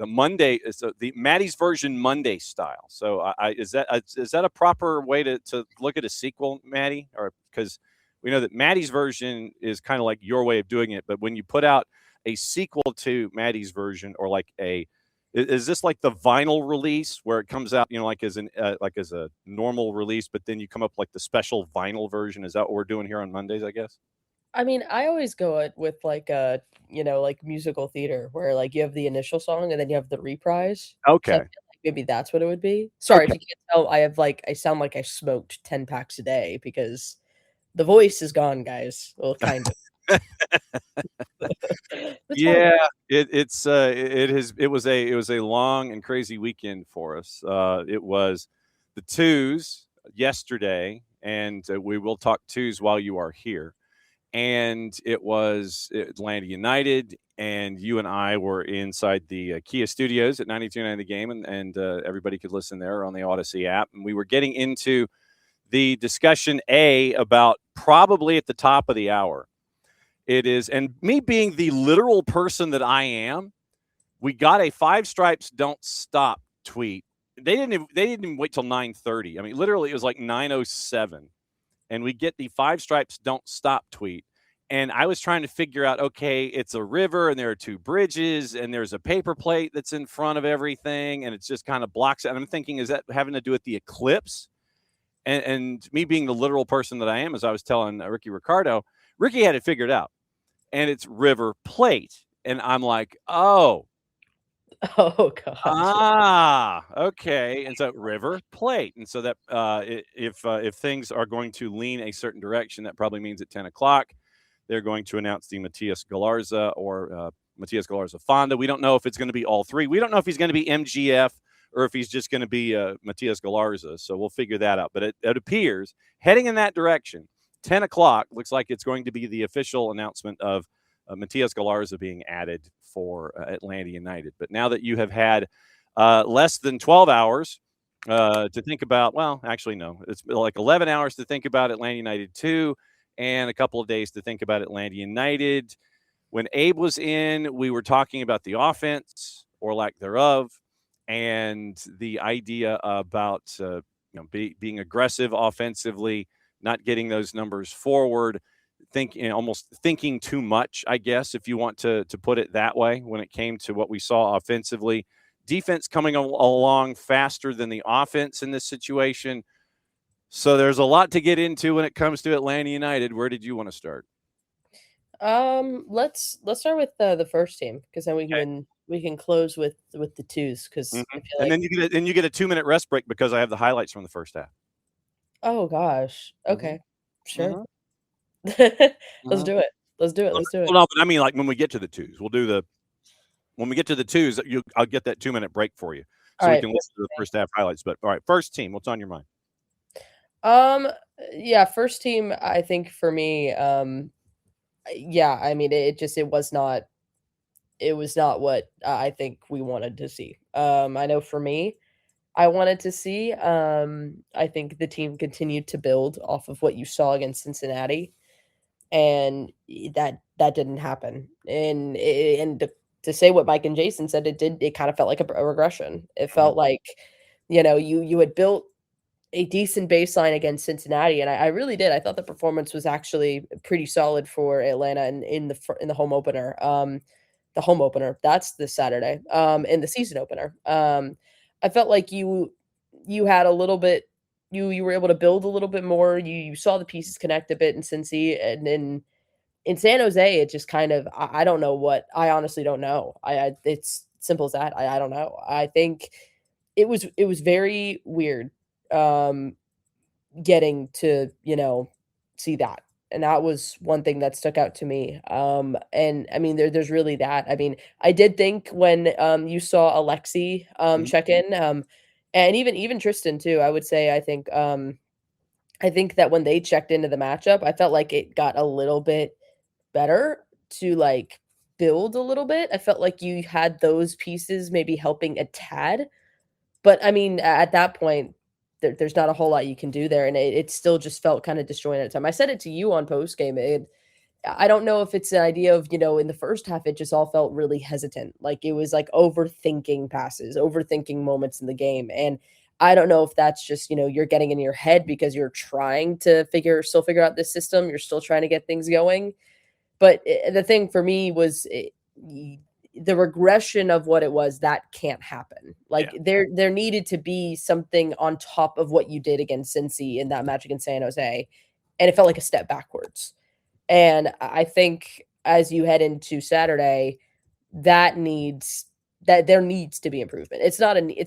the Monday is the Maddie's version Monday style. So is that a proper way to look at a sequel, Maddie? Or because we know that Maddie's version is kind of like your way of doing it, but when you put out a sequel to Maddie's version, or like is this like the vinyl release where it comes out, like as a normal release, but then you come up like the special vinyl version? Is that what we're doing here on Mondays, I guess? I mean, I always go with like like musical theater where like you have the initial song and then you have the reprise. So I feel Okay. like maybe that's what it would be. Sorry if Okay. you can't tell, I sound like I smoked 10 packs a day because the voice is gone, guys. Well, kind of. It's fine. Yeah, it was a long and crazy weekend for us. It was the 2's yesterday, and we will talk 2's while you are here. And it was Atlanta United, and you and I were inside the Kia studios at 92.9 The Game, and everybody could listen there on the Odyssey app. And we were getting into the discussion about probably at the top of the hour. It is, and me being the literal person that I am, we got a 5 stripes don't stop tweet. They didn't even wait till 9:30. I mean, literally it was like 9:07. And we get the 5 stripes don't stop tweet. And I was trying to figure out, okay, it's a river and there are 2 bridges and there's a paper plate that's in front of everything and it's just kind of blocks it. And I'm thinking, is that having to do with the eclipse? And me being the literal person that I am, as I was telling Ricky Ricardo, Ricky had it figured out. And it's River Plate. And I'm like, oh. Oh gosh. Okay. And so River Plate. And so that if things are going to lean a certain direction, that probably means at 10 o'clock, they're going to announce the Matias Galarza or Matias Galarza Fonda. We don't know if it's going to be all 3. We don't know if he's going to be MGF or if he's just going to be Matias Galarza. So we'll figure that out. But it appears heading in that direction, 10 o'clock looks like it's going to be the official announcement of Matias Galarza being added for Atlanta United. But now that you have had less than 12 hours to think about, well, actually, no, it's like 11 hours to think about Atlanta United 2 and a couple of days to think about Atlanta United. When Abe was in, we were talking about the offense or lack thereof and the idea about being aggressive offensively, not getting those numbers forward, almost thinking too much, I guess, if you want to put it that way, when it came to what we saw offensively. Defense coming along faster than the offense in this situation. So there's a lot to get into when it comes to Atlanta United. Where did you want to start? Let's start with the first team because then Okay. we can close with the 2's because I feel And like then you get a 2-minute rest break because I have the highlights from the first half. oh gosh. Mm-hmm. Okay. Sure. Mm-hmm. Let's Mm-hmm. do it. Let's do it. Let's do it. Well, no, but I mean, like when we get to the 2's, when we get to the 2's, I'll get that 2-minute break for you, All so we right. can listen to the first half highlights. But all right, first team, what's on your mind? Um, yeah, first team, I think for me, yeah, I mean, it was not what I think we wanted to see. I know for me, I wanted to see, I think the team continued to build off of what you saw against Cincinnati, and that didn't happen. And to say what Mike and Jason said, it kind of felt like a regression. It Mhm. felt like, you had built a decent baseline against Cincinnati, and I really did. I thought the performance was actually pretty solid for Atlanta in the home opener. The home opener, that's this Saturday. In the season opener. I felt like you had a little bit you were able to build a little bit more. You saw the pieces connect a bit in Cincy, and then in San Jose, it just kind of I don't know what I honestly don't know. I it's simple as that. I don't know. I think it was very weird getting to, see that. And that was one thing that stuck out to me. And I mean, there's really that. I mean, I did think when you saw Alexi Mhm. check in, and even Tristan too, I would say I think that when they checked into the matchup, I felt like it got a little bit better to like build a little bit. I felt like you had those pieces maybe helping a tad. But I mean, at that point, there's not a whole lot you can do there, and it still just felt kind of disjointed at the time. I said it to you on post game. I don't know if it's an idea of, in the first half, it just all felt really hesitant. Like it was like overthinking passes, overthinking moments in the game. And I don't know if that's just, you're getting in your head because you're trying to still figure out this system. You're still trying to get things going. But the thing for me was the regression of what it was that can't happen. Like there needed to be something on top of what you did against Cincy in that match against San Jose, and it felt like a step backwards. And I think as you head into Saturday, there needs to be improvement. It's not a need,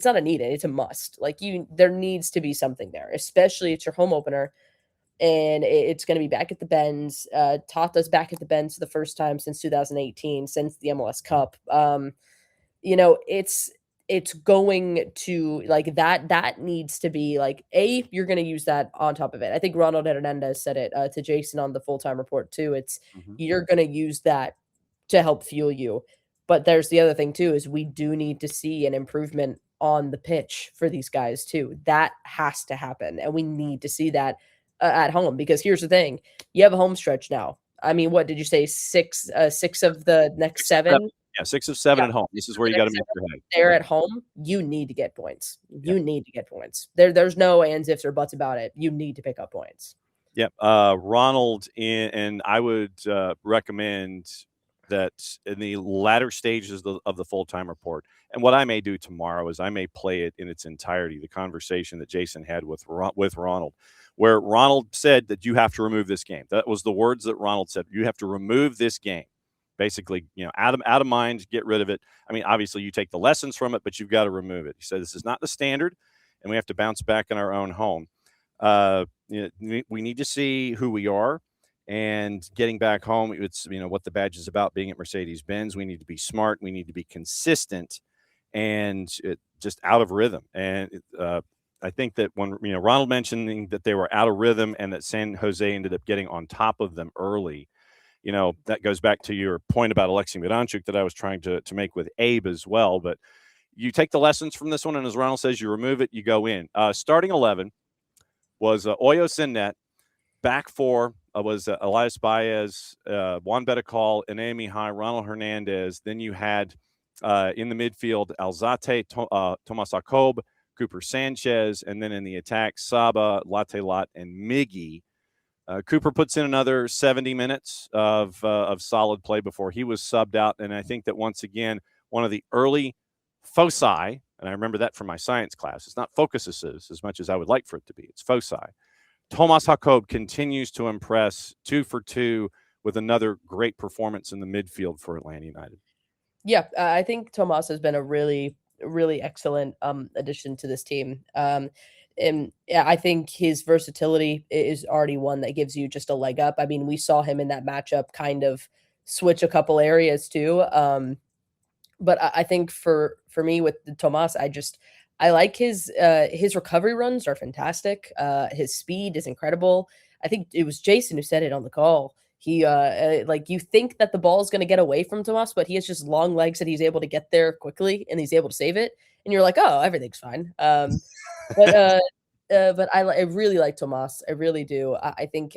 it's a must. Like there needs to be something there, especially it's your home opener. And it's going to be back at the Bens. Tata's back at the Bens for the first time since 2018, since the MLS Cup. It's going to like that needs to be like you're going to use that on top of it. I think Ronald Hernandez said it to Jason on the full-time report too. It's you're going to use that to help fuel you. But there's the other thing too, is we do need to see an improvement on the pitch for these guys too. That has to happen. And we need to see that at home, because here's the thing. You have a home stretch now. I mean, what did you say? Six of the next seven? Yeah, 6 of 7 at home. This is where you got to make your head. They're at home. You need to get points. You need to get points. There's no ands, ifs, or buts about it. You need to pick up points. Yep. Ronald, and I would recommend that in the latter stages of the full-time report, and what I may do tomorrow is I may play it in its entirety, the conversation that Jason had with Ronald, where Ronald said that you have to remove this game. That was the words that Ronald said. You have to remove this game. Basically, out of mind, get rid of it. I mean, obviously you take the lessons from it, but you've got to remove it. He said, this is not the standard, and we have to bounce back in our own home. We need to see who we are, and getting back home, it's, what the badge is about, being at Mercedes-Benz. We need to be smart. We need to be consistent, and just out of rhythm. And I think that when, Ronald mentioning that they were out of rhythm and that San Jose ended up getting on top of them early, that goes back to your point about Alexei Miranchuk that I was trying to make with Abe as well. But you take the lessons from this one, and as Ronald says, you remove it, you go in. Starting 11 was Hoyos in net. Back four was Elias Baez, Juan Betacol, Ene Mihai, Ronald Hernandez. Then you had in the midfield Alzate, Tomas Jacob, Cooper Sanchez, and then in the attack, Saba, Latte Lot, and Miggy. Cooper puts in another 70 minutes of solid play before he was subbed out. And I think that once again, one of the early foci, and I remember that from my science class, it's not focuses as much as I would like for it to be. It's foci. Tomas Jacob continues to impress, 2 for 2 with another great performance in the midfield for Atlanta United. Yeah, I think Tomas has been a really, really excellent addition to this team. And I think his versatility is already one that gives you just a leg up. I mean, we saw him in that matchup kind of switch a couple areas too. But I think for me with Tomas, I like his recovery runs are fantastic. His speed is incredible. I think it was Jason who said it on the call. He like, you think that the ball is going to get away from Tomas, but he has just long legs that he's able to get there quickly and he's able to save it. And you're like, oh, everything's fine. But I really like Tomas. I really do. I think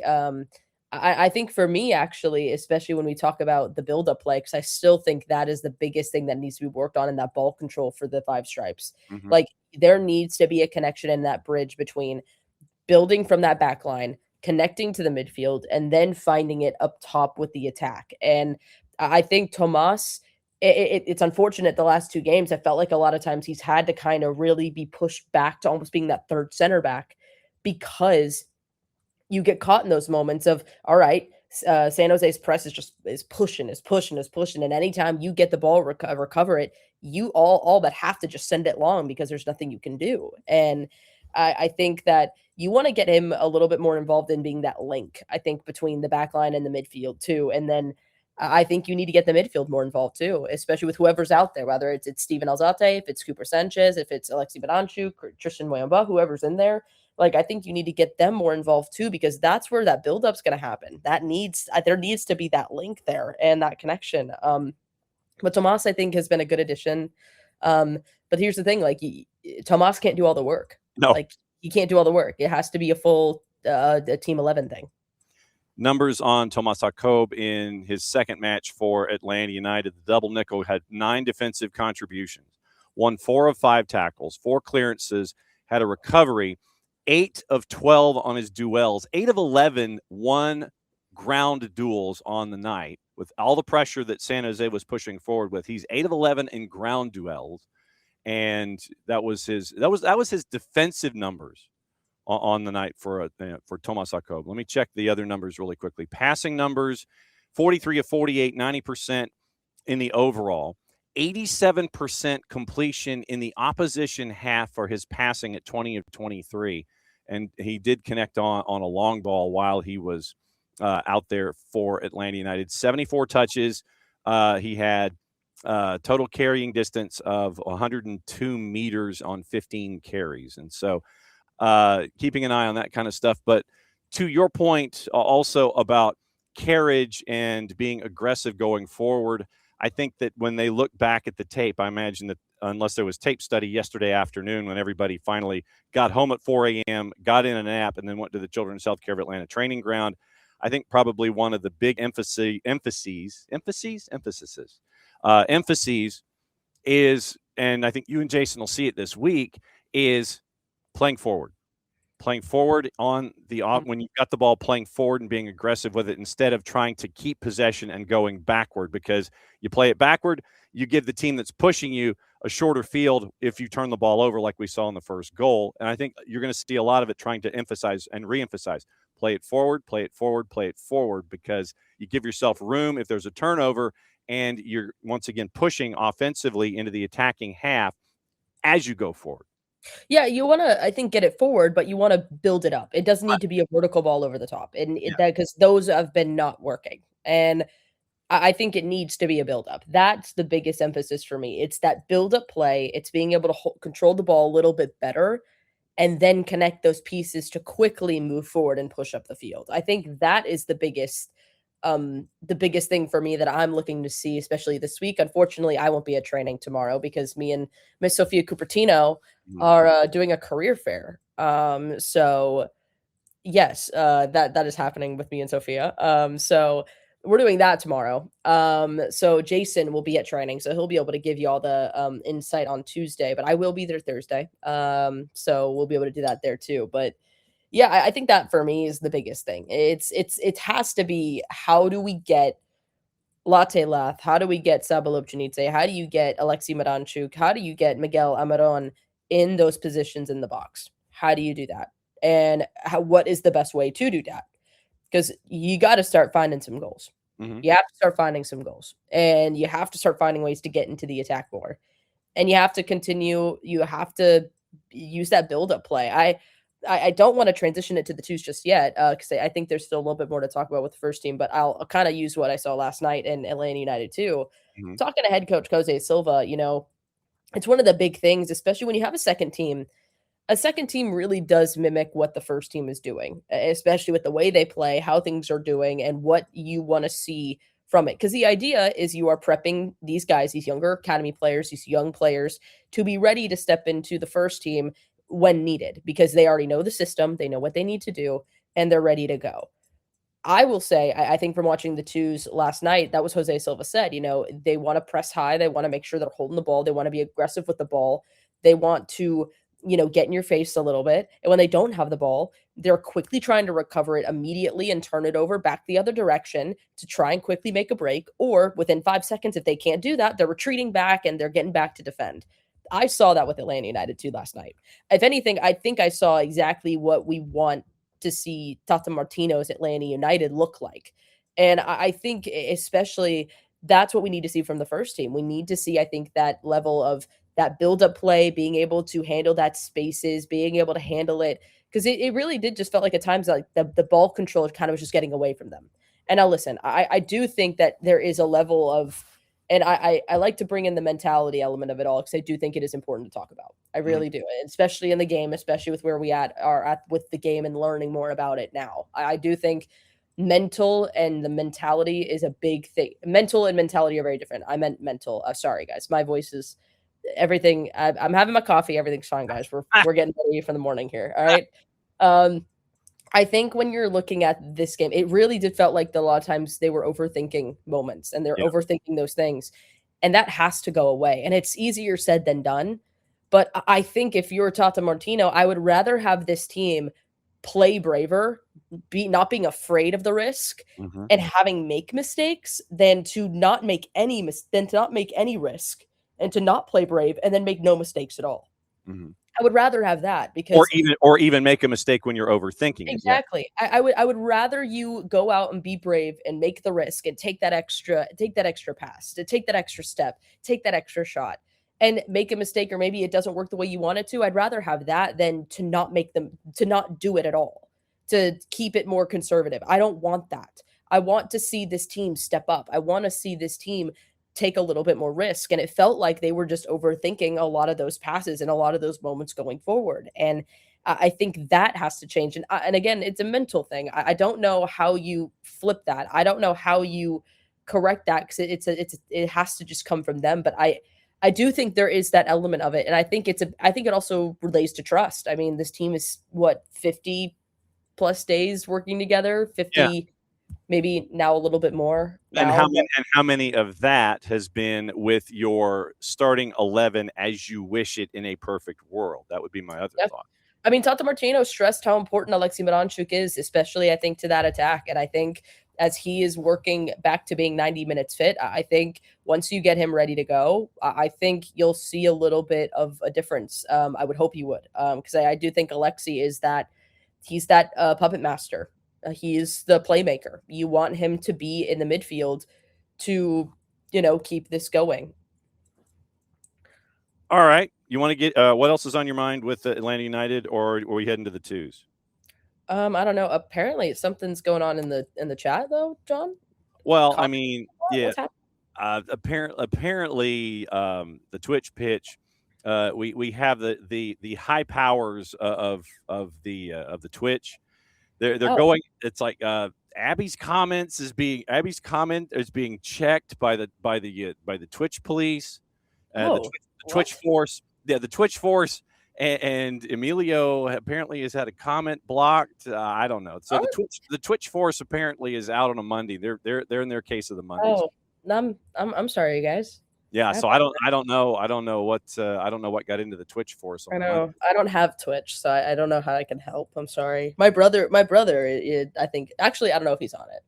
I think for me, actually, especially when we talk about the build-up play, because I still think that is the biggest thing that needs to be worked on in that ball control for the Five Stripes. Mm-hmm. Like, there needs to be a connection in that bridge between building from that back line, connecting to the midfield, and then finding it up top with the attack. And I think Tomas, it's unfortunate the last two games, I felt like a lot of times he's had to kind of really be pushed back to almost being that third center back, because you get caught in those moments of, all right, San Jose's press is pushing. And anytime you get the ball, recover it, you all but have to just send it long because there's nothing you can do. And I think that you want to get him a little bit more involved in being that link, I think, between the back line and the midfield too. And then I think you need to get the midfield more involved too, especially with whoever's out there, whether it's Steven Alzate, if it's Cooper Sanchez, if it's Alexei Miranchuk or Tristan Moyamba, whoever's in there. Like, I think you need to get them more involved too, because that's where that build-up's going to happen. There needs to be that link there and that connection. But Tomas, I think, has been a good addition. But here's the thing, like, Tomas can't do all the work. No. Like, he can't do all the work. It has to be a full a Team 11 thing. numbers on Tomas Jakob in his second match for Atlanta United. The double nickel had 9 defensive contributions, won 4 of 5 tackles, 4 clearances, had a recovery, 8 of 12 on his duels, 8 of 11 won ground duels on the night. With all the pressure that San Jose was pushing forward with, he's 8 of 11 in ground duels, and that was his defensive numbers on the night for Tomas Jakob. Let me check the other numbers really quickly. Passing numbers, 43 of 48, 90% in the overall. 87% completion in the opposition half for his passing at 20 of 23. And he did connect on a long ball while he was out there for Atlanta United. 74 touches. He had total carrying distance of 102 meters on 15 carries. And so keeping an eye on that kind of stuff. But to your point also about carriage and being aggressive going forward, I think that when they look back at the tape, I imagine that unless there was tape study yesterday afternoon when everybody finally got home at 4 a.m., got in a nap, and then went to the Children's Healthcare of Atlanta training ground, I think probably one of the big emphases is, and I think you and Jason will see it this week, is playing forward on the when you've got the ball, playing forward and being aggressive with it instead of trying to keep possession and going backward, because you play it backward, you give the team that's pushing you a shorter field if you turn the ball over like we saw in the first goal. And I think you're going to see a lot of it trying to emphasize and reemphasize, play it forward, because you give yourself room if there's a turnover, and you're once again pushing offensively into the attacking half as you go forward. Yeah, you want to, I think, get it forward, but you want to build it up. It doesn't need to be a vertical ball over the top, and because those have been not working. And I think it needs to be a build up. That's the biggest emphasis for me. It's that build up play. It's being able to control the ball a little bit better, and then connect those pieces to quickly move forward and push up the field. I think that is the biggest thing for me that I'm looking to see, especially this week. Unfortunately, I won't be at training tomorrow because me and Miss Sophia Cupertino are doing a career fair. So yes, that is happening with me and Sophia. So we're doing that tomorrow. So Jason will be at training, so he'll be able to give you all the insight on Tuesday, but I will be there Thursday. So we'll be able to do that there too. But yeah, I think that for me is the biggest thing. It has to be, how do we get Latte Lath? How do we get Sabalov Janitze? How do you get Alexei Madanchuk? How do you get Miguel Amaron in those positions in the box? How do you do that? And what is the best way to do that? Because you got to start finding some goals. Mm-hmm. You have to start finding some goals, and you have to start finding ways to get into the attack more. And you have to continue. You have to use that build-up play. I don't want to transition it to the 2's just yet, because I think there's still a little bit more to talk about with the first team, but I'll kind of use what I saw last night in Atlanta United too. Mm-hmm. Talking to head coach Jose Silva, it's one of the big things, especially when you have a second team. A second team really does mimic what the first team is doing, especially with the way they play, how things are doing, and what you want to see from it. Because the idea is you are prepping these guys, these younger academy players, these young players, to be ready to step into the first team when needed, because they already know the system, they know what they need to do, and they're ready to go. I will say, I think from watching the 2's last night, that was Jose Silva said, they want to press high. They want to make sure they're holding the ball. They want to be aggressive with the ball. They want to, get in your face a little bit. And when they don't have the ball, they're quickly trying to recover it immediately and turn it over back the other direction to try and quickly make a break. Or within 5 seconds, if they can't do that, they're retreating back and they're getting back to defend. I saw that with Atlanta United too last night. If anything, I think I saw exactly what we want to see Tata Martino's Atlanta United look like. And I think especially that's what we need to see from the first team. We need to see, I think, that level of that build-up play, being able to handle that spaces, being able to handle it. Because it really did just felt like at times like the ball control kind of was just getting away from them. And now listen, I do think that there is a level of, and I like to bring in the mentality element of it all, because I do think it is important to talk about. I really do, especially in the game, especially with where we are at with the game and learning more about it now. I do think mental and the mentality is a big thing. Mental and mentality are very different. I meant mental. Sorry, guys. My voice is everything. I'm having my coffee. Everything's fine, guys. We're getting ready for the morning here. All right. I think when you're looking at this game, it really did felt like a lot of times they were overthinking moments and they're Yeah. overthinking those things. And that has to go away. And it's easier said than done. But I think if you're Tata Martino, I would rather have this team play braver, be not being afraid of the risk Mm-hmm. and having make mistakes than to not make any risk and to not play brave and then make no mistakes at all. Mm-hmm. I would rather have that because Or even make a mistake when you're overthinking it. Yeah. exactly. I would rather you go out and be brave and make the risk and take that extra pass, to take that extra step, take that extra shot and make a mistake or maybe it doesn't work the way you want it to. I'd rather have that than to not do it at all, to keep it more conservative. I don't want that. I want to see this team step up. I want to see this team take a little bit more risk. And it felt like they were just overthinking a lot of those passes and a lot of those moments going forward. And I think that has to change. And again, it's a mental thing. I don't know how you flip that. I don't know how you correct that because it has to just come from them. But I do think there is that element of it, and I think it also relates to trust. I mean, this team is what 50 plus days working together, 50, maybe now a little bit more. And how many of that has been with your starting 11 as you wish it in a perfect world? That would be my other thought. I mean, Tata Martino stressed how important Alexei Miranchuk is, especially, I think, to that attack. And I think as he is working back to being 90 minutes fit, I think once you get him ready to go, I think you'll see a little bit of a difference. I would hope you would, because I do think Alexei he's that puppet master. He is the playmaker. You want him to be in the midfield to, keep this going. All right. You want to get what else is on your mind with Atlanta United, or are we heading to the 2's? I don't know. Apparently, something's going on in the chat, though, John. Well, I mean, yeah. Apparently, The Twitch pitch. We have the high powers of the Twitch. They're going. It's like Abby's comment is being checked by the Twitch police, the Twitch force. Yeah, the Twitch force, and Emilio apparently has had a comment blocked. I don't know. So the Twitch force apparently is out on a Monday. They're in their case of the Mondays. Oh, I'm sorry, you guys. Yeah, so I don't know what got into the Twitch force. I know. I don't have Twitch, so I don't know how I can help. I'm sorry. My brother, I think, actually, I don't know if he's on it.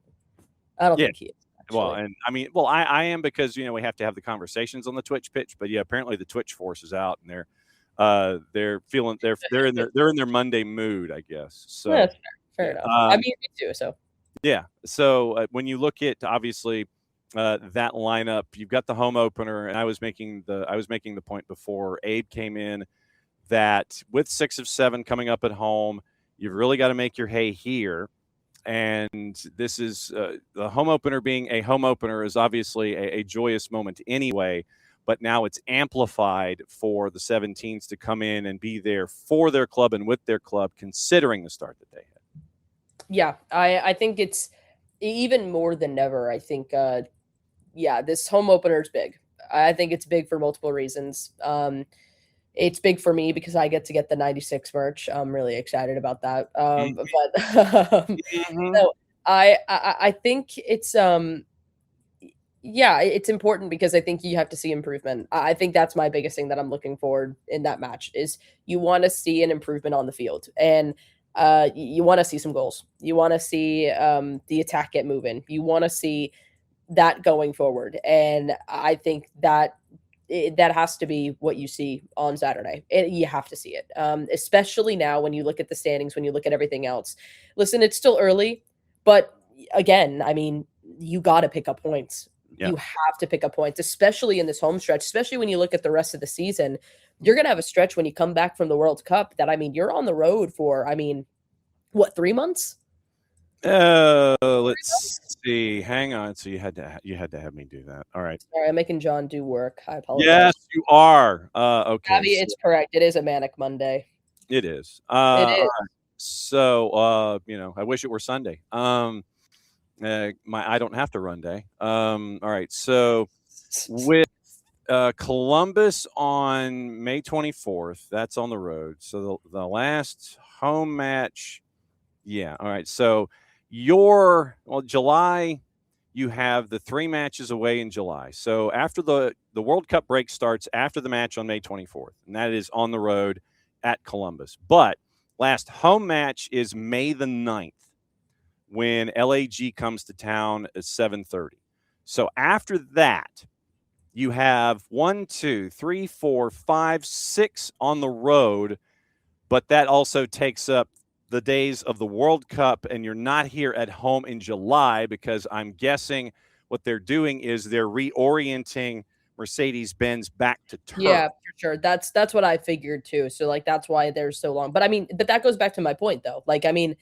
I don't think he is. Actually. Well, and I mean, I am, because we have to have the conversations on the Twitch pitch. But yeah, apparently the Twitch force is out, and they're in their Monday mood, I guess. So yeah, fair enough. I mean, me too. So yeah. So when you look at obviously that lineup, you've got the home opener, and I was making the point before Abe came in that with 6 of 7 coming up at home, you've really got to make your hay here. And this is the home opener being a home opener is obviously a joyous moment anyway, but now it's amplified for the 17s to come in and be there for their club and with their club, considering the start that they had. Yeah, I think it's even more than ever. I think, this home opener is big. I think it's big for multiple reasons. It's big for me because I get to get the 96 merch. I'm really excited about that. But no, I think it's it's important because I think you have to see improvement. I think that's my biggest thing that I'm looking forward in that match is you want to see an improvement on the field, and you want to see some goals. You want to see the attack get moving. You want to see that going forward, and I think that has to be what you see on Saturday. You have to see it, especially now when you look at the standings, when you look at everything else. Listen, it's still early, but again, I mean, you got to pick up points. Yeah. You have to pick up points, especially in this home stretch, especially when you look at the rest of the season. You're going to have a stretch when you come back from the World Cup that, I mean, you're on the road for, 3 months? Let's see. Hang on. So you had to have me do that. All right. Sorry, I'm making John do work. I apologize. Yes, you are. Okay. Abby, it's correct. It is a manic Monday. It is. It is. So, I wish it were Sunday. I don't have to run day. All right. So with Columbus on May 24th, that's on the road. So the last home match Yeah. All right. So July, you have the 3 matches away in July. So after the World Cup break starts after the match on May 24th, and that is on the road at Columbus. But last home match is May the 9th when LAG comes to town at 7:30. So after that, you have 1, 2, 3, 4, 5, 6 on the road, but that also takes up the days of the World Cup, and you're not here at home in July because I'm guessing what they're doing is they're reorienting Mercedes-Benz back to turf. Yeah, for sure. That's what I figured too. So like that's why they're so long. But I mean, but that goes back to my point though. Like I mean,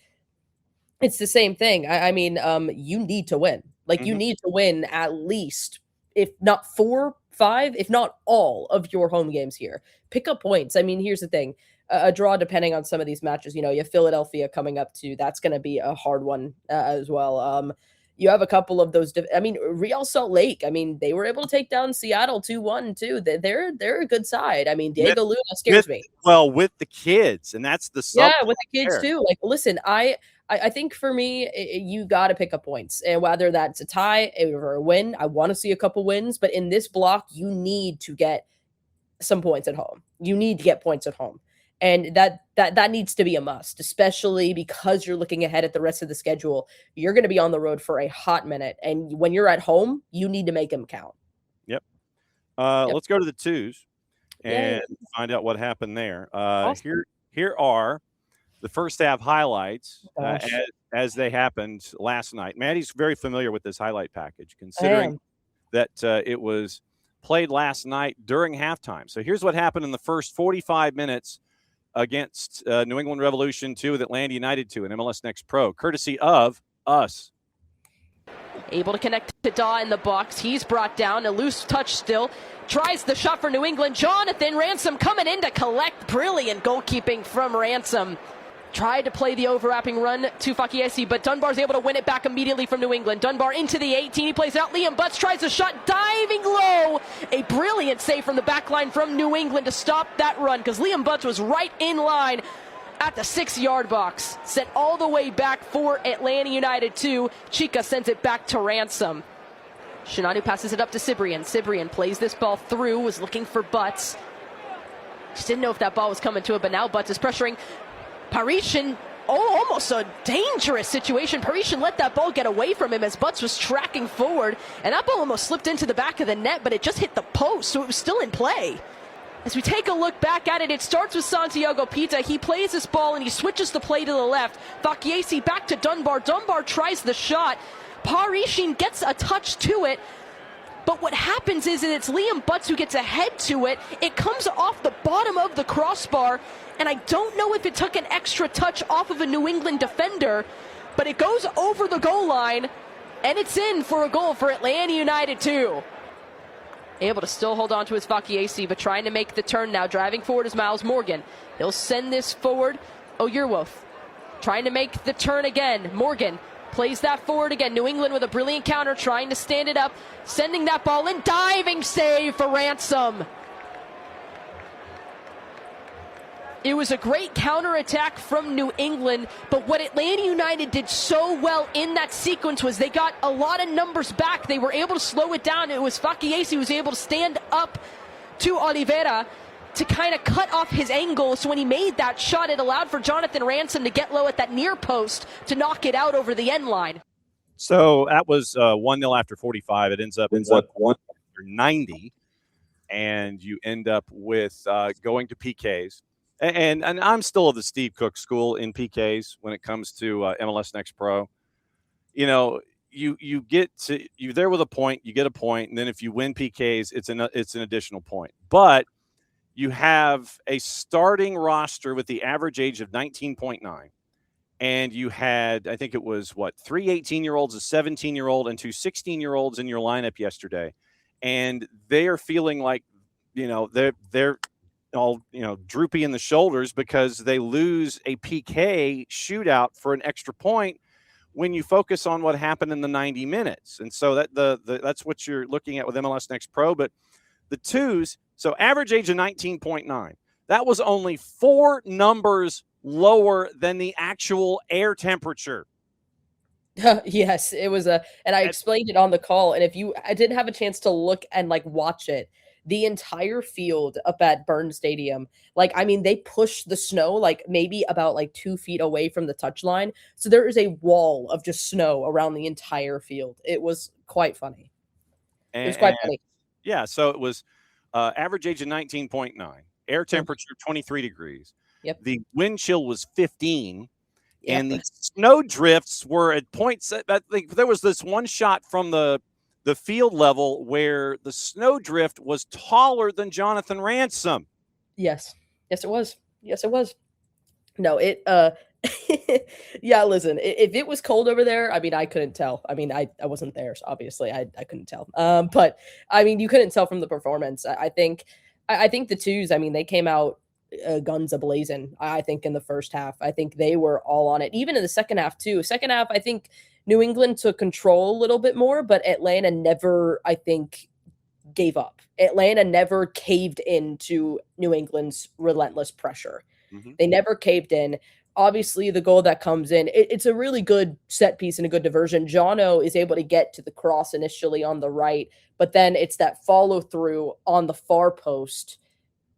it's the same thing. I mean, you need to win. Like you need to win at least, if not 4, 5, if not all of your home games here. Pick up points. I mean, here's the thing. A draw, depending on some of these matches, you know, you have Philadelphia coming up too. That's going to be a hard one as well. You have a couple of those. I mean, Real Salt Lake. I mean, they were able to take down Seattle 2-1 too. They're a good side. I mean, Diego Luna scares me. Well, with the kids, and that's the with the kids too. Like, listen, I think for me, you got to pick up points, and whether that's a tie or a win. I want to see a couple wins, but in this block, you need to get some points at home. You need to get points at home. And that needs to be a must, especially because you're looking ahead at the rest of the schedule. You're going to be on the road for a hot minute. And when you're at home, you need to make them count. Yep. Let's go to the 2's and find out what happened there. Awesome. Here are the first half highlights as they happened last night. Maddie's very familiar with this highlight package, considering that it was played last night during halftime. So here's what happened in the first 45 minutes against New England Revolution 2 with Atlanta United 2 in MLS NEXT Pro, courtesy of us. Able to connect to Daw in the box. He's brought down. A loose touch still. Tries the shot for New England. Jonathan Ransom coming in to collect. Brilliant goalkeeping from Ransom. Tried to play the overlapping run to Fakiesi, but Dunbar's able to win it back immediately from New England. Dunbar into the 18. He plays out. Liam Butts tries the shot, diving low. A brilliant save from the back line from New England to stop that run, because Liam Butts was right in line at the 6-yard box. Sent all the way back for Atlanta United 2. Chica sends it back to Ransom. Shinanu passes it up to Cibrian. Cibrian plays this ball through, was looking for Butts. Just didn't know if that ball was coming to it, but now Butts is pressuring Parisian. Almost a dangerous situation. Parisian let that ball get away from him as Butts was tracking forward, and that ball almost slipped into the back of the net, but it just hit the post, so it was still in play. As we take a look back at it, it starts with Santiago Pita. He plays this ball and he switches the play to the left. Fakiesi back to Dunbar. Dunbar tries the shot. Parisian gets a touch to it. But what happens is that it's Liam Butts who gets ahead to it. It comes off the bottom of the crossbar, and I don't know if it took an extra touch off of a New England defender, but it goes over the goal line, and it's in for a goal for Atlanta United 2. Able to still hold on to his Fakiesi, but trying to make the turn now. Driving forward is Miles Morgan. He'll send this forward. Oyerwolf trying to make the turn again. Morgan plays that forward again. New England with a brilliant counter, trying to stand it up, sending that ball in. Diving save for Ransom. It was a great counterattack from New England, but what Atlanta United did so well in that sequence was they got a lot of numbers back. They were able to slow it down. It was Fakiesi who was able to stand up to Oliveira to kind of cut off his angle. So when he made that shot, it allowed for Jonathan Ransom to get low at that near post to knock it out over the end line. So that was 1-0 after 45. It ends up 1 after 90, and you end up with going to PKs. And I'm still of the Steve Cook school in PKs when it comes to MLS NEXT Pro. You know, you're there with a point, you get a point, and then if you win PKs, it's an additional point. But you have a starting roster with the average age of 19.9, and you had, I think it was 3 18-year-olds, a 17-year-old, and 2 16-year-olds in your lineup yesterday, and they are feeling like, you know, they're all, you know, droopy in the shoulders because they lose a PK shootout for an extra point when you focus on what happened in the 90 minutes. And so that's what you're looking at with MLS NEXT Pro. But the 2's, so average age of 19.9, that was only 4 numbers lower than the actual air temperature. Yes, it was and I explained it on the call. And I didn't have a chance to look and like watch it. The entire field up at Burn Stadium, like, I mean, they pushed the snow like maybe about like 2 feet away from the touchline. So there is a wall of just snow around the entire field. It was quite funny. It was quite funny. Yeah, so it was average age of 19.9, air temperature 23 degrees. Yep. The wind chill was 15. Yep. And the snow drifts were at points. I think there was this one shot from the field level where the snow drift was taller than Jonathan Ransom. Yes. Yes, it was. Yes, it was. No, it yeah, listen, if it was cold over there, I mean, I couldn't tell. I mean, I wasn't there, so obviously I couldn't tell. But I mean, you couldn't tell from the performance. I think the 2's, I mean, they came out guns a-blazing, I think, in the first half. I think they were all on it. Even in the second half, too. Second half, I think New England took control a little bit more, but Atlanta never, I think, gave up. Atlanta never caved into New England's relentless pressure. Mm-hmm. They never caved in. Obviously, the goal that comes in, it's a really good set piece and a good diversion. Jono is able to get to the cross initially on the right, but then it's that follow-through on the far post,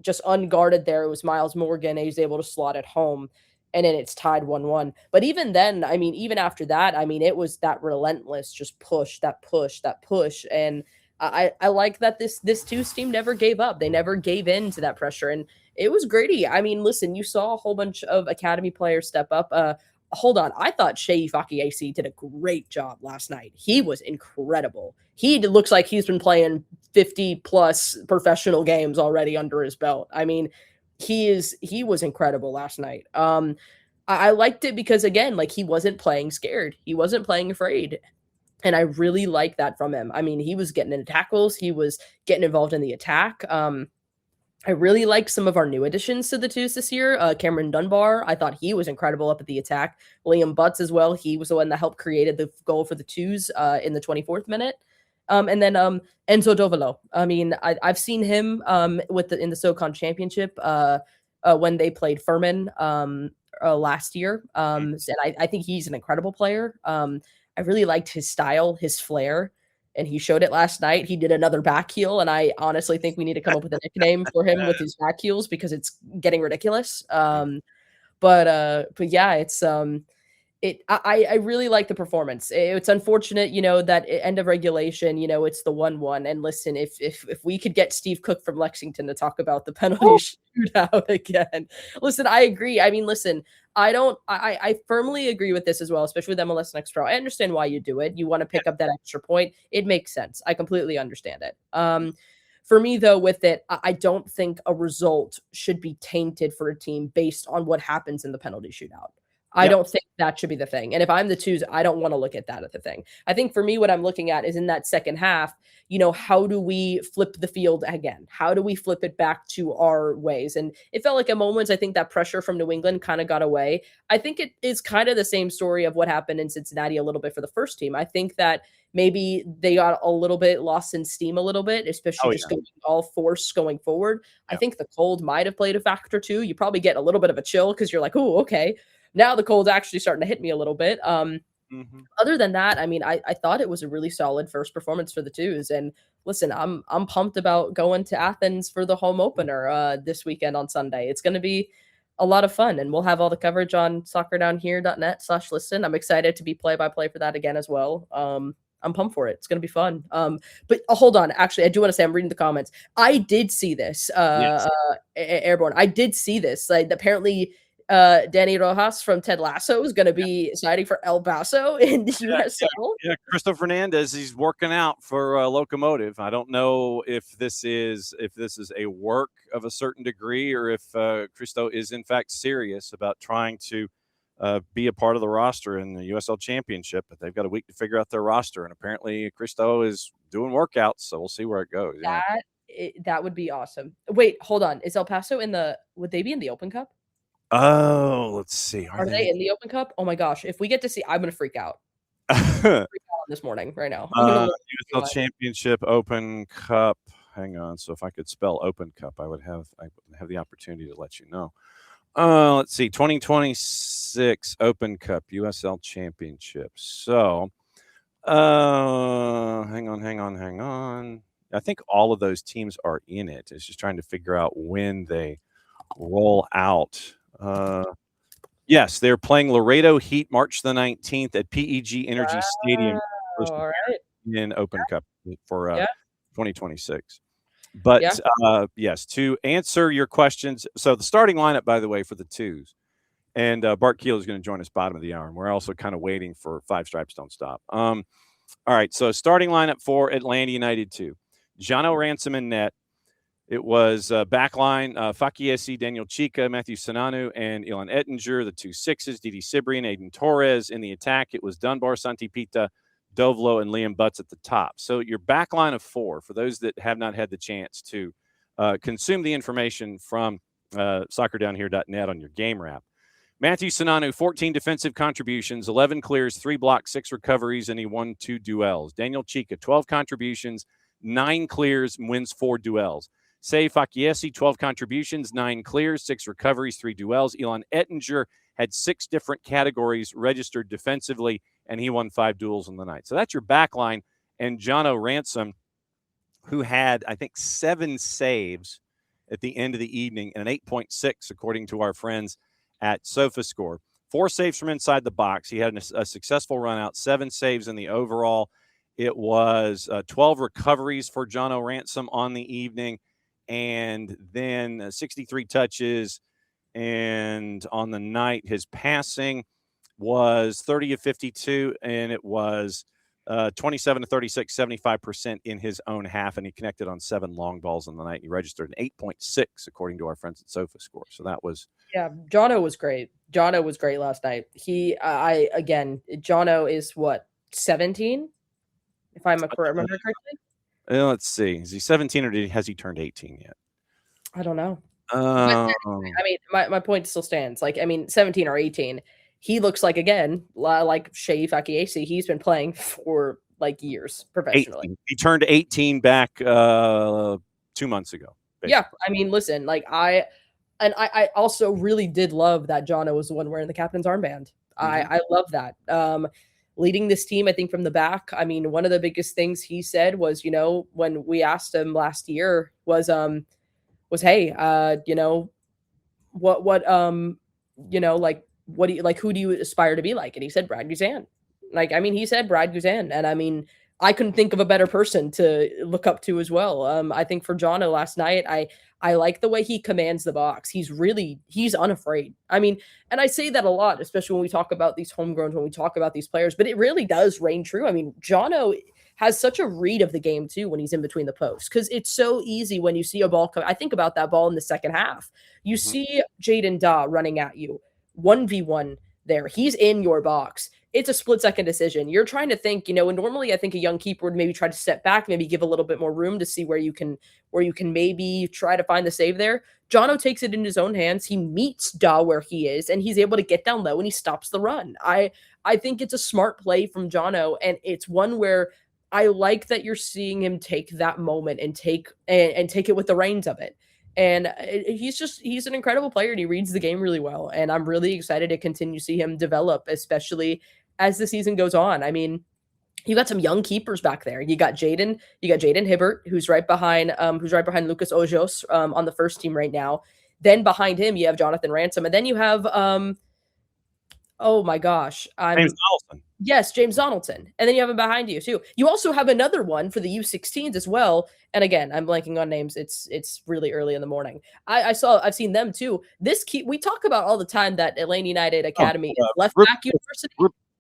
just unguarded there. It was Miles Morgan, and he's able to slot it home, and then it's tied 1-1. But even then, I mean, even after that, I mean, it was that relentless just push. And I like that this 2's team never gave up. They never gave in to that pressure, and it was Grady. I mean, listen, you saw a whole bunch of academy players step up. Hold on. I thought Shea Ifeaki did a great job last night. He was incredible. He looks like he's been playing 50-plus professional games already under his belt. I mean, he was incredible last night. I liked it because, again, like, he wasn't playing scared. He wasn't playing afraid. And I really like that from him. I mean, he was getting into tackles. He was getting involved in the attack. I really like some of our new additions to the 2's this year. Cameron Dunbar, I thought he was incredible up at the attack. Liam Butts as well. He was the one that helped created the goal for the 2's in the 24th minute. And then Enzo Dovolo. I mean, I've seen him in the SoCon Championship when they played Furman last year. And I think he's an incredible player. I really liked his style, his flair, and he showed it last night. He did another back heel, and I honestly think we need to come up with a nickname for him with his back heels because it's getting ridiculous. But yeah, it's I really like the performance. It's unfortunate, you know, that end of regulation, you know, it's the 1-1. And listen, if we could get Steve Cook from Lexington to talk about the penalty shootout again. Listen, I agree. I mean, listen, I firmly agree with this as well, especially with MLS NEXT Pro. I understand why you do it. You want to pick up that extra point. It makes sense. I completely understand it. For me, though, with it, I don't think a result should be tainted for a team based on what happens in the penalty shootout. I don't think that should be the thing. And if I'm the 2's, I don't want to look at that as the thing. I think for me, what I'm looking at is in that second half, you know, how do we flip the field again? How do we flip it back to our ways? And it felt like at moments, I think that pressure from New England kind of got away. I think it is kind of the same story of what happened in Cincinnati a little bit for the first team. I think that maybe they got a little bit lost in steam a little bit, especially going all force going forward. I think the cold might have played a factor too. You probably get a little bit of a chill because you're like, oh, okay. Now the cold's actually starting to hit me a little bit. Other than that, I mean, I thought it was a really solid first performance for the 2's. And listen, I'm pumped about going to Athens for the home opener this weekend on Sunday. It's going to be a lot of fun, and we'll have all the coverage on soccerdownhere.net/listen. I'm excited to be play-by-play for that again as well. I'm pumped for it. It's going to be fun. But hold on. Actually, I do want to say I'm reading the comments. I did see this, Airborne. I did see this. Like, apparently, Danny Rojas from Ted Lasso is going to be signing for El Paso in the USL. Yeah, Cristo Fernandez, he's working out for Locomotive. I don't know if this is a work of a certain degree or if Cristo is in fact serious about trying to be a part of the roster in the USL Championship, but they've got a week to figure out their roster, and apparently Cristo is doing workouts, so we'll see where it goes. That would be awesome. Wait, hold on. Is El Paso would they be in the Open Cup? Oh, let's see. Are they in the Open Cup? Oh my gosh. If we get to see, I'm going to freak out. This morning, right now. USL Championship Open Cup. Hang on. So if I could spell Open Cup, I would have the opportunity to let you know. Let's see, 2026 Open Cup USL Championship. So, hang on. I think all of those teams are in it. It's just trying to figure out when they roll out. Yes, they're playing Laredo Heat March the 19th at PEG Energy Stadium All right. in Open Cup for 2026. But yes, to answer your questions, so the starting lineup, by the way, for the 2's, and Bart Keel is going to join us bottom of the hour, and we're also kind of waiting for Five Stripes Don't Stop. All right, so starting lineup for Atlanta United 2. Jono Ransom in net. It was backline, Fakiesi, Daniel Chica, Matthew Sananu, and Ilan Ettinger, the 2 6s, Didi Cibrian, Aiden Torres. In the attack, it was Dunbar, Santipita, Dovlo, and Liam Butts at the top. So your backline of 4, for those that have not had the chance to consume the information from soccerdownhere.net on your game wrap. Matthew Sananu, 14 defensive contributions, 11 clears, 3 blocks, 6 recoveries, and he won 2 duels. Daniel Chica, 12 contributions, 9 clears, wins 4 duels. Sei Fakiesi, 12 contributions, 9 clears, 6 recoveries, 3 duels. Ilan Ettinger had 6 different categories registered defensively, and he won 5 duels on the night. So that's your back line. And Jono Ransom, who had, I think, 7 saves at the end of the evening and an 8.6, according to our friends at SofaScore. 4 saves from inside the box. He had a successful run out, 7 saves in the overall. It was 12 recoveries for Jono Ransom on the evening, and then 63 touches. And on the night, his passing was 30 of 52, and it was 27 to 36, 75% in his own half, and he connected on 7 long balls on the night. He registered an 8.6, according to our friends at SofaScore. So that was... Yeah, Jono was great. Jono was great last night. Jono is what, 17? If I remember correctly? Let's see. Is he 17 or has he turned 18 yet? I don't know. I mean, my point still stands. 17 or 18. He looks like, again, like Shea Fakiesi. He's been playing for years professionally. 18. He turned 18 back 2 months ago. Basically. Yeah, I mean, listen, I also really did love that Jono was the one wearing the captain's armband. I love that. Leading this team, I think, from the back. I mean, one of the biggest things he said was, when we asked him last year was hey, what do you who do you aspire to be like? And he said Brad Guzan. He said Brad Guzan, and I mean, I couldn't think of a better person to look up to as well. I think for Jono last night, I like the way he commands the box. He's unafraid. I mean, and I say that a lot, especially when we talk about these homegrowns, when we talk about these players, but it really does reign true. I mean, Jono has such a read of the game too when he's in between the posts, because it's so easy when you see a ball come. I think about that ball in the second half. You see Jaden Daw running at you, 1v1 there. He's in your box. It's a split-second decision. You're trying to think, and normally I think a young keeper would maybe try to step back, maybe give a little bit more room to see where you can maybe try to find the save there. Jono takes it in his own hands. He meets Daw where he is, and he's able to get down low, and he stops the run. I think it's a smart play from Jono, and it's one where I like that you're seeing him take that moment and take it with the reins of it. And he's an incredible player, and he reads the game really well. And I'm really excited to continue to see him develop, especially as the season goes on. I mean, you got some young keepers back there. You got Jaden Hibbert, who's right behind Lucas Ojos on the first team right now. Then behind him, you have Jonathan Ransom, and then you have oh my gosh, James Donaldson. Yes, James Donaldson. And then you have him behind you too. You also have another one for the U16s as well. And again, I'm blanking on names. It's really early in the morning. I've seen them too. We talk about all the time that Atlanta United Academy is left back university.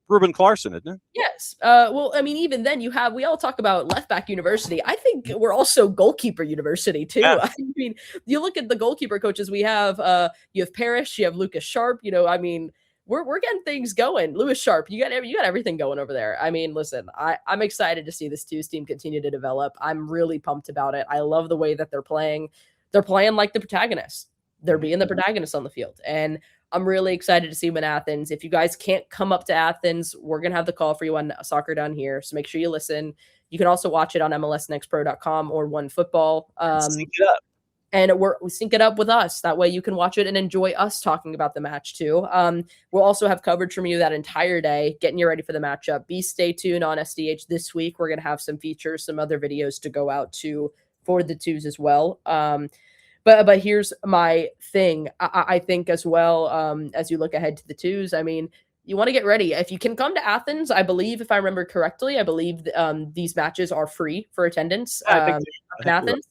Ruben Clarkson, isn't it? Yes. Well, I mean, even then we all talk about left back university. I think we're also goalkeeper university too. Yeah. I mean, you look at the goalkeeper coaches we have, you have Parrish, you have Lucas Sharp, I mean, we're getting things going. Lewis Sharp, you got everything going over there. I mean, listen, I'm excited to see this 2's team continue to develop. I'm really pumped about it. I love the way that they're playing. They're playing like the protagonists. They're being the protagonists on the field. And I'm really excited to see them in Athens. If you guys can't come up to Athens, we're going to have the call for you on Soccer Down Here. So make sure you listen. You can also watch it on MLSNextPro.com or OneFootball. Sync it up. and we sync it up with us. That way you can watch it and enjoy us talking about the match too. We'll also have coverage from you that entire day, getting you ready for the matchup. Stay tuned on SDH this week. We're going to have some features, some other videos to go out to for the 2's as well. But here's my thing. I think as well, as you look ahead to the 2's, I mean, you want to get ready. If you can come to Athens, I believe, if I remember correctly, these matches are free for attendance in Athens.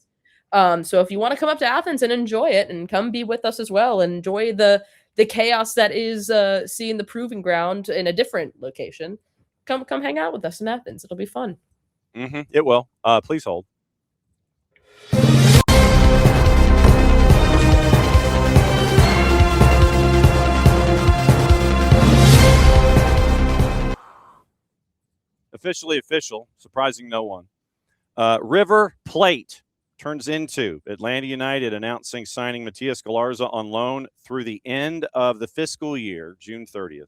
So if you want to come up to Athens and enjoy it and come be with us as well, and enjoy the chaos that is seeing the proving ground in a different location, come hang out with us in Athens. It'll be fun. It will. Please hold. Officially official, surprising no one. River Plate turns into Atlanta United announcing signing Matias Galarza on loan through the end of the fiscal year, June 30th,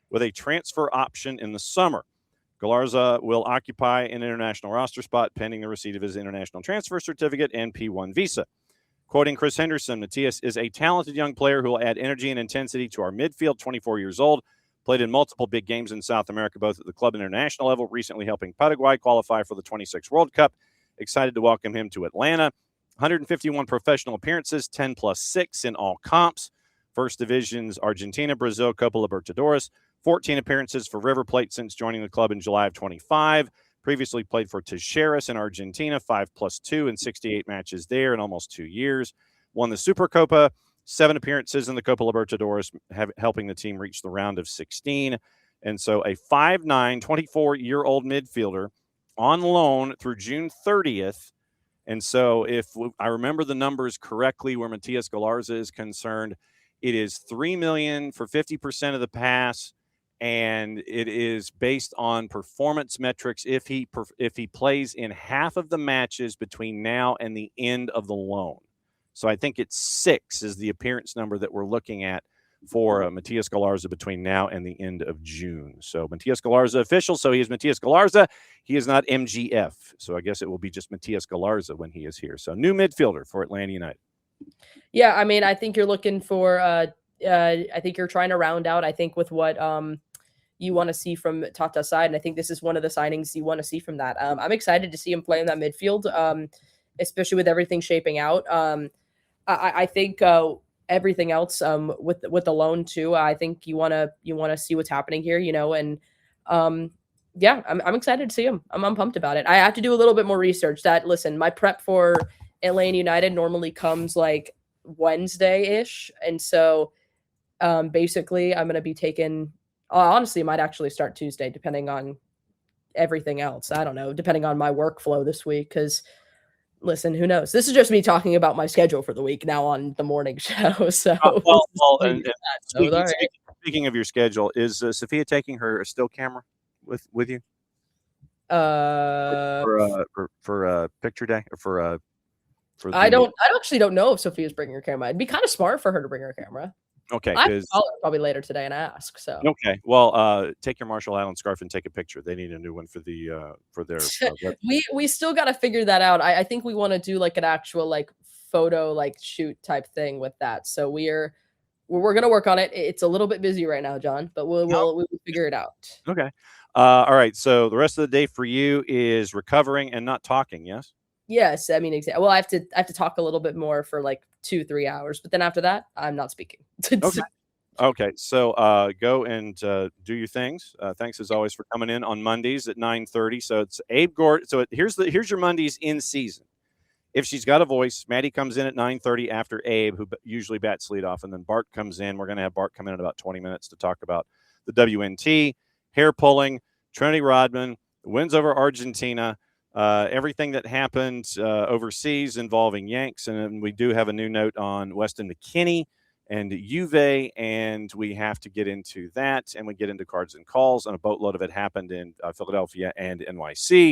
with a transfer option in the summer. Galarza will occupy an international roster spot pending the receipt of his international transfer certificate and P1 visa. Quoting Chris Henderson, Matias is a talented young player who will add energy and intensity to our midfield, 24 years old, played in multiple big games in South America, both at the club and international level, recently helping Paraguay qualify for the 26 World Cup. Excited to welcome him to Atlanta. 151 professional appearances, 10+6 in all comps. First divisions, Argentina, Brazil, Copa Libertadores. 14 appearances for River Plate since joining the club in July of 25. Previously played for Talleres in Argentina, 5+2 in 68 matches there in almost 2 years. Won the Supercopa. 7 appearances in the Copa Libertadores, helping the team reach the round of 16. And so a 5'9", 24-year-old midfielder on loan through June 30th. And so if I remember the numbers correctly where Matias Galarza is concerned, it is $3 million for 50% of the pass, and it is based on performance metrics if he plays in half of the matches between now and the end of the loan. So I think it's 6 is the appearance number that we're looking at for Matias Galarza between now and the end of June. So Matias Galarza official. So he is Matias Galarza. He is not MGF. So I guess it will be just Matias Galarza when he is here. So new midfielder for Atlanta United. Yeah, I mean, I think you're looking for I think you're trying to round out, I think, with what you want to see from Tata's side. And I think this is one of the signings you want to see from that. I'm excited to see him play in that midfield, especially with everything shaping out. I think everything else with the loan too. I think you want to see what's happening here, and yeah, I'm excited to see him. I'm pumped about it. I have to do a little bit more research. Listen, my prep for Atlanta United normally comes like Wednesday-ish, and so basically I'm going to be taking. Honestly, it might actually start Tuesday, depending on everything else. I don't know, depending on my workflow this week, because. Listen, who knows? This is just me talking about my schedule for the week now on the morning show. So, speaking of your schedule, is Sophia taking her still camera with you? For picture day or for I actually don't know if Sophia's bringing her camera. It'd be kind of smart for her to bring her camera. Okay, I'll call her probably later today and ask. So okay, well, take your Marshall Island scarf and take a picture. They need a new one for their. We still got to figure that out. I think we want to do like an actual like photo like shoot type thing with that. So we're gonna work on it. It's a little bit busy right now, John, but we'll figure it out. Okay. All right. So the rest of the day for you is recovering and not talking. Yes. Yes, I mean, exactly. Well, I have to talk a little bit more for like 2-3 hours, but then after that, I'm not speaking. Okay. Okay. So go and do your things. Thanks as always for coming in on Mondays at 9:30. So it's Abe Gord. So here's your Mondays in season. If she's got a voice, Maddie comes in at 9:30 after Abe, who usually bats lead off, and then Bart comes in. We're going to have Bart come in about 20 minutes to talk about the WNT, hair pulling, Trinity Rodman, wins over Argentina. Everything that happened overseas involving Yanks. And we do have a new note on Weston McKinney and Juve, and we have to get into that. And we get into cards and calls, and a boatload of it happened in Philadelphia and NYC.